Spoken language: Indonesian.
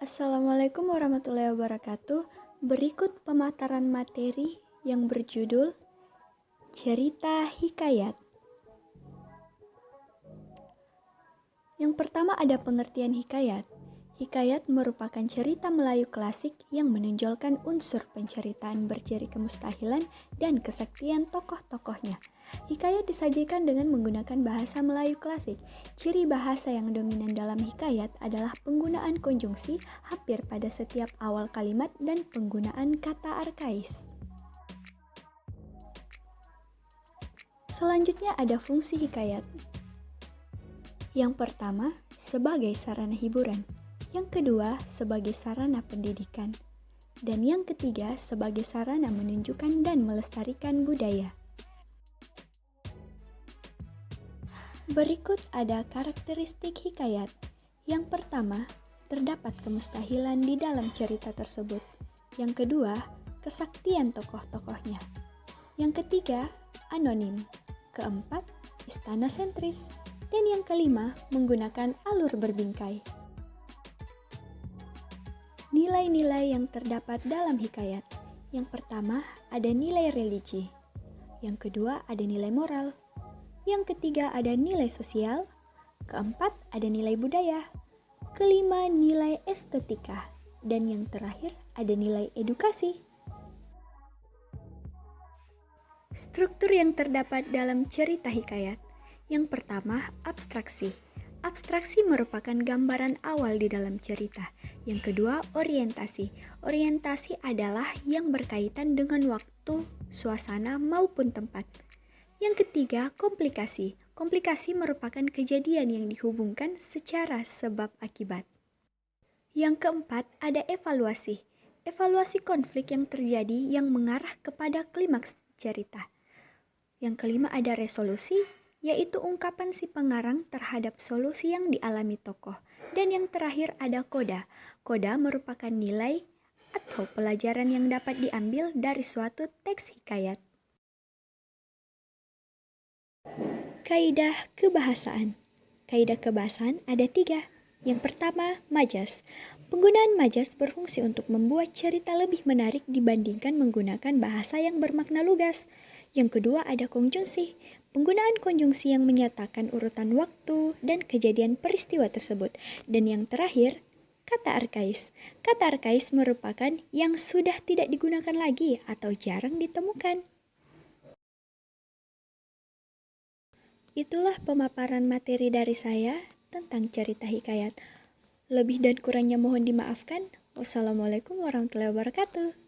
Assalamualaikum warahmatullahi wabarakatuh. Berikut pemaparan materi yang berjudul Cerita Hikayat. Yang pertama ada pengertian hikayat. Hikayat merupakan cerita Melayu klasik yang menonjolkan unsur penceritaan berciri kemustahilan dan kesaktian tokoh-tokohnya. Hikayat disajikan dengan menggunakan bahasa Melayu klasik. Ciri bahasa yang dominan dalam hikayat adalah penggunaan konjungsi hampir pada setiap awal kalimat dan penggunaan kata arkais. Selanjutnya ada fungsi hikayat. Yang pertama, sebagai sarana hiburan. Yang kedua, sebagai sarana pendidikan. Dan yang ketiga, sebagai sarana menunjukkan dan melestarikan budaya. Berikut ada karakteristik hikayat. Yang pertama, terdapat kemustahilan di dalam cerita tersebut. Yang kedua, kesaktian tokoh-tokohnya. Yang ketiga, anonim. Keempat, istana sentris. Dan yang kelima, menggunakan alur berbingkai. Nilai-nilai yang terdapat dalam hikayat. Yang pertama, ada nilai religi. Yang kedua, ada nilai moral. Yang ketiga, ada nilai sosial. Keempat, ada nilai budaya. Kelima, nilai estetika. Dan yang terakhir, ada nilai edukasi. Struktur yang terdapat dalam cerita hikayat. Yang pertama, abstraksi. Abstraksi merupakan gambaran awal di dalam cerita. Yang kedua, orientasi. Orientasi adalah yang berkaitan dengan waktu, suasana, maupun tempat. Yang ketiga, komplikasi. Komplikasi merupakan kejadian yang dihubungkan secara sebab akibat. Yang keempat, ada evaluasi. Evaluasi konflik yang terjadi yang mengarah kepada klimaks cerita. Yang kelima, ada resolusi, yaitu ungkapan si pengarang terhadap solusi yang dialami tokoh. Dan yang terakhir ada koda. Koda merupakan nilai atau pelajaran yang dapat diambil dari suatu teks hikayat. Kaidah kebahasaan. Kaidah kebahasaan ada 3. Yang pertama, majas. Penggunaan majas berfungsi untuk membuat cerita lebih menarik dibandingkan menggunakan bahasa yang bermakna lugas. Yang kedua ada konjungsi. Penggunaan konjungsi yang menyatakan urutan waktu dan kejadian peristiwa tersebut. Dan yang terakhir, kata arkais. Kata arkais merupakan yang sudah tidak digunakan lagi atau jarang ditemukan. Itulah pemaparan materi dari saya tentang cerita hikayat. Lebih dan kurangnya mohon dimaafkan. Wassalamualaikum warahmatullahi wabarakatuh.